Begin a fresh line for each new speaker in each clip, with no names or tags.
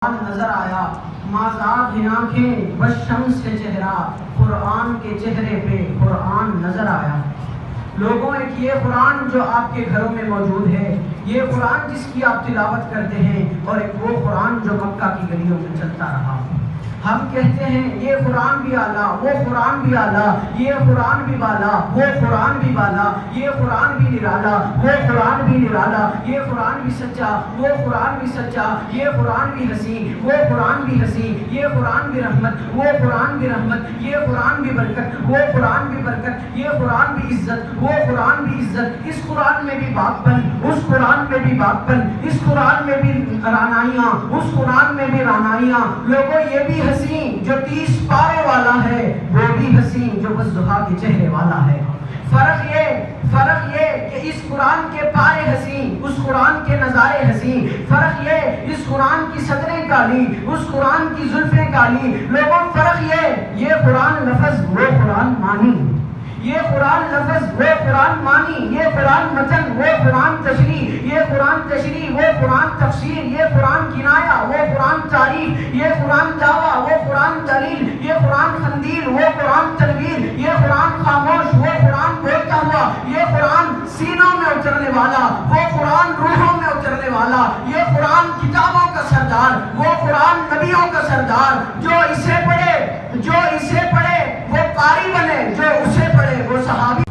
نظر آیا مازاد آنکھیں بشمس سے چہرہ، قرآن کے چہرے پہ قرآن نظر آیا۔ لوگوں ایک یہ قرآن جو آپ کے گھروں میں موجود ہے، یہ قرآن جس کی آپ تلاوت کرتے ہیں، اور ایک وہ قرآن جو مکہ کی گلیوں میں چلتا رہا۔ ہم کہتے ہیں یہ قرآن بھی اعلیٰ، وہ قرآن بھی اعلیٰ، یہ قرآن بھی بالا، وہ قرآن بھی بالا، یہ قرآن بھی نرالا، وہ قرآن بھی نرالا، یہ قرآن بھی سچا، وہ قرآن بھی سچا، یہ قرآن بھی حسین، وہ قرآن بھی حسین، یہ قرآن بھی رحمت، وہ قرآن بھی رحمت، یہ قرآن بھی برکت، وہ قرآن بھی برکت، یہ قرآن بھی عزت، وہ قرآن بھی عزت۔ اس قرآن میں بھی باغ پن، اس قرآن میں بھی باغ پن، اس قرآن میں بھی رانائیاں، اس قرآن میں بھی رانائیاں۔ لوگوں یہ بھی حسین جو 30 پارے والا ہے، وہ بھی حسین جو والضحیٰ کے چہرے والا ہے۔ فرق یہ کہ اس قرآن کے پارے حسین، اس قرآن کے نظارے حسین۔ فرق یہ اس قرآن کی صدریں کالی، اس قرآن کی زلفیں کالی۔ لوگوں فرق یہ قرآن لفظ وہ قرآن مانی، یہ قرآن لفظ وہ قرآن مانی، یہ قرآن متن وہ قرآن تشریح، یہ قرآن تشریح وہ قرآن تفسیر، یہ قرآن کنایہ وہ قرآن تعریف، یہ قرآن دعویٰ وہ قرآن دلیل، یہ قرآن خندیر وہ قرآن تنویر، یہ قرآن خاموش وہ قرآن بولتا ہوا، یہ قرآن سینوں میں اترنے والا وہ قرآن روحوں میں اترنے والا، یہ قرآن کتابوں کا سردار وہ قرآن نبیوں کا سردار۔ جو اسے پڑھے وہ قاری بنے، جو اسے پڑھے وہ صحابی۔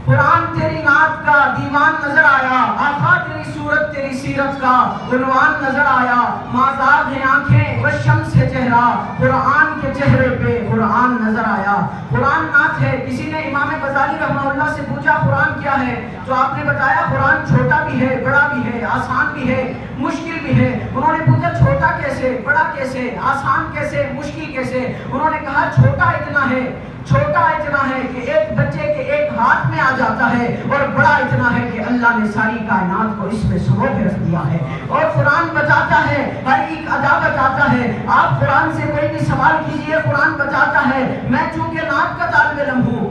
قرآن تیری نعت کا دیوان نظر آیا، آقا تیری صورت تیری سیرت کا عنوان نظر آیا۔ مازاد ہیں آنکھیں والشمس ہے چہرہ، قرآن کے چہرے پہ قرآن نظر آیا۔ قرآن نعت ہے۔ کسی نے امام غزالی رحمہ اللہ سے پوچھا قرآن کیا ہے، تو آپ نے بتایا قرآن چھوٹا بھی ہے، بڑا بھی ہے، آسان بھی ہے، مشکل بھی ہے۔ انہوں نے پوچھا چھوٹا کیسے، بڑا کیسے، آسان کیسے، مشکل کیسے؟ انہوں نے کہا چھوٹا اتنا ہے کہ ایک بچے کے ایک ہاتھ میں آ جاتا ہے، اور بڑا اتنا ہے کہ اللہ نے ساری کائنات کو اس میں سمو کے رکھ دیا ہے۔ اور قرآن بتاتا ہے، ہر ایک ادا بتاتا ہے۔ آپ قرآن سے کوئی بھی سوال کیجئے، قرآن بتاتا ہے۔ میں چونکہ نعت کا طالب علم ہوں،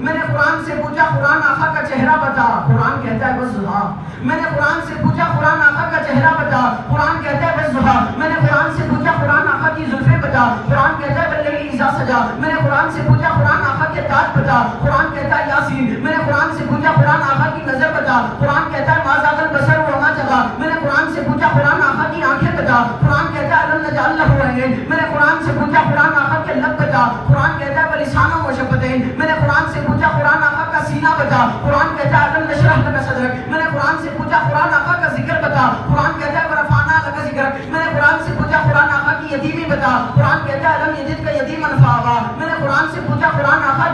میں نے قرآن سے پوچھا قرآن آقا کا چہرہ بتا، قرآن کہتا ہے والضحیٰ۔ میں نے قرآن سے پوچھا قرآن آقا کا چہرہ بتا، قرآن کہتا ہے والضحیٰ۔ میں نے قرآن سے پوچھا قرآن آقا کی زلفیں بتا، قرآن کہتا ہے واللیل اذا سجا۔ میں نے قرآن سے پوچھا قرآن آقا کے دانت بتا، قرآن کہتا ہے یاسین۔ میں نے قرآن سے پوچھا قرآن آقا کی نظر بتا، قرآن کہتا ہے ما زاغ البصر وما طغیٰ۔ میں نے قرآن سے پوچھا قرآن آقا کی آنکھیں بتا، قرآن کہتا ہے الم نجعل لہ عینین۔ میں نے قرآن سے پوچھا قرآن آقا کے لب بتا، قرآن کہتا ہے ولسانا وشفتین۔ میں نے قرآن سے پوچھا قرآن آقا کا سینہ بتا، قرآن کہتا ہے الم نشرح لک صدرک۔ میں نے قرآن سے پوچھا قرآن آقا کا ذکر بتا، قرآن کہتا ہے ورفعنا لک ذکرک۔ میں نے قرآن سے پوچھا قرآن آقا کی یتیمی بتا، قرآن کہتا ہے الم یجدک یتیما فآویٰ۔ میں نے قرآن سے پوچھا قرآن آقا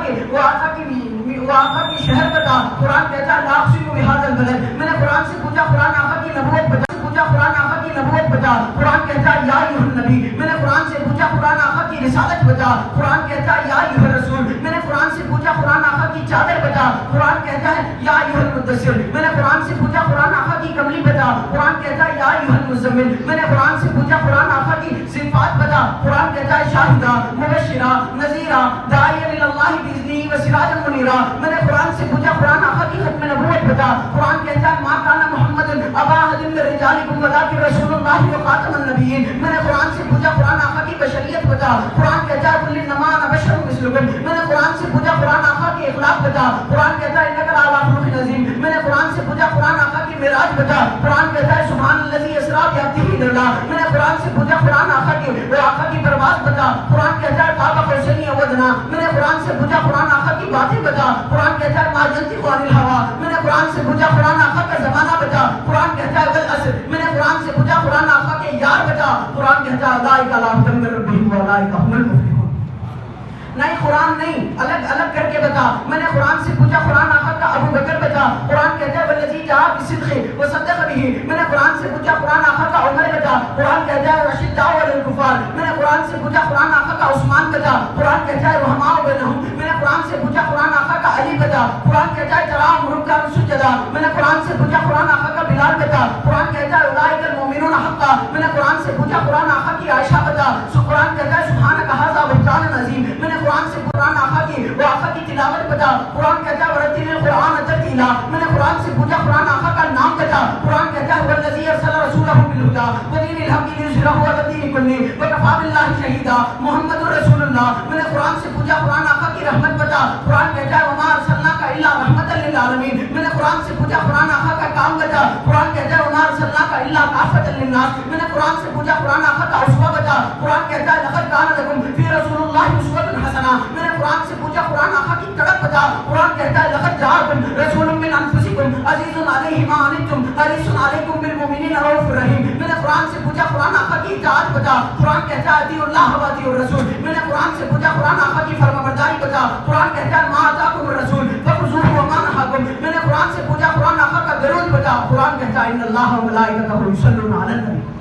کی شہر بتا، قرآن کہتا ہے لا اقسم بہذا البلد۔ میں نے قرآن سے پوچھا قرآن آقا کی نبوت بتا، قرآن کہتا ہے یا ایھا النبی۔ میں نے قرآن سے پوچھا قرآن آقا کی رسالت بتا، قرآن کہتا ہے یا ایھا الرسول۔ میں نے قرآن سے پوچھا قرآن آقا کی چادر بتا، قرآن کہتا ہے یا ایھا المدثر۔ میں نے قرآن سے پوچھا قرآن آقا کی کملی بتا، قرآن کہتا ہے یا ایھا المزمل۔ میں نے قرآن سے پوچھا قرآن آقا کی صفات بتا، قرآن کہتا ہے شاہدہ مبشرہ نذیرہ داعیا الی اللہ باذنہ وسراجا منیرا۔ میں نے قرآن سے پوچھا قرآن آقا کی ختم نبوت بتا، قرآن کہتا ہے ما کان محمد ابا احد من رجالکم ولکن رسول اللہ وخاتم النبیین۔ میں نے قرآن سے پوچھا قرآن آقا کی بشریت بتا، قرآن کہتا ہے قل انما انا بشر مثلکم۔ میں نے قرآن سے پوچھا قرآن آقا کے اخلاق بتا، قرآن کہتا ہے انک لعلی خلق عظیم۔ میں نے قرآن سے پوچھا قرآن آقا کی معراج بتا، قرآن کہتا ہے سبحان الذی اسریٰ بعبدہ الی اللہ۔ میں نے قرآن سے پوچھا قرآن آقا کی پرواز بتا، قرآن کہتا ہے قاب قوسین او ادنیٰ۔ میں نے قرآن سے پوچھا قرآن آقا کی باتیں بتا، قرآن کہتا ہے ما ینطق عن الہویٰ۔ میں نے قرآن سے پوچھا قرآن آقا کا زمانہ بتا، قرآن کہتا ہے والعصر۔ میں نے قرآن سے پوچھا قرآن آقا کے یار بتا، قرآن کہتا ہے اولئک علی ھدی من ربہم واولئک ھم المفلحون۔ نہیں قرآن نہیں، الگ کر کے بتا۔ میں نے قرآن سے پوچھا قرآن آقا کا ابو بکر بتا، قرآن کہتا ہے والذی جاء بالصدق وصدق بہ۔ میں نے قرآن سے پوچھا قرآن آقا کا عمر بتا، قرآن کہتا ہے اشداء علی الکفار۔ میں نے قرآن سے پوچھا قرآن آقا کا عثمان بتا، قرآن کہتا ہے رحماء بینہم۔ میں نے قرآن سے پوچھا قرآن آقا کا علی بتا، قرآن کہتا ہے تراہم رکعا سجدا۔ میں نے قرآن سے پوچھا قرآن آقا کا بلال بتا، قرآن کہتا ہے اولئک المؤمنون حقا۔ میں نے قرآن سے پوچھا قرآن آقا کی عائشہ بتا، قرآن کہتا ہے سبحانک ھذا بہتان عظیم۔ میں نے قرآن سے قرآن آقا کی تلاوت بتا. قرآن کہتا ہے ورتل القرآن ترتیلا. میں نے قرآن سے پوچھا قرآن آقا کا نام بتا. قرآن کہتا ہے والذی ارسل رسولہ بالہدی ودین الحق لیظہرہ علی الدین کلہ وکفی باللہ شہیدا. محمد رسول اللہ. میں نے قرآن سے پوچھا قرآن آقا کی رحمت بتا. قرآن کہتا ہے وما ارسلناک الا رحمۃ للعالمین. میں نے قرآن سے پوچھا قرآن آقا کا کام بتا. قرآن کہتا ہے وما ارسلناک الا کافۃ للناس. میں نے قرآن سے پوچھا قرآن آقا کا اسوہ بتا. قرآن کہتا ہے لقد کان لکم فی رسول اللہ اسوۃ حسنہ. میں نے قرآن سے پوچھا قرآن آقا کی تڑپ بتا. قرآن کہتا ہے لقد جاءکم رسول من انفسکم عزیز علیہ ما عنتم حریص علیکم بالمؤمنین رؤوف رحیم. میں نے قرآن سے پوچھا قرآن آقا کی اطاعت بتا. قرآن کہتا ہے اطیعوا اللہ واطیعوا الرسول. میں نے قرآن سے پوچھا قرآن آقا کی فرمانبرداری بتا. قرآن کہتا ہے ما آتاکم الرسول فخذوہ وما نہاکم. میں نے قرآن سے پوچھا قرآن آقا کا درود بتا. قرآن کہتا ہے ان اللہ و ملائکتہ یصلون علی النبی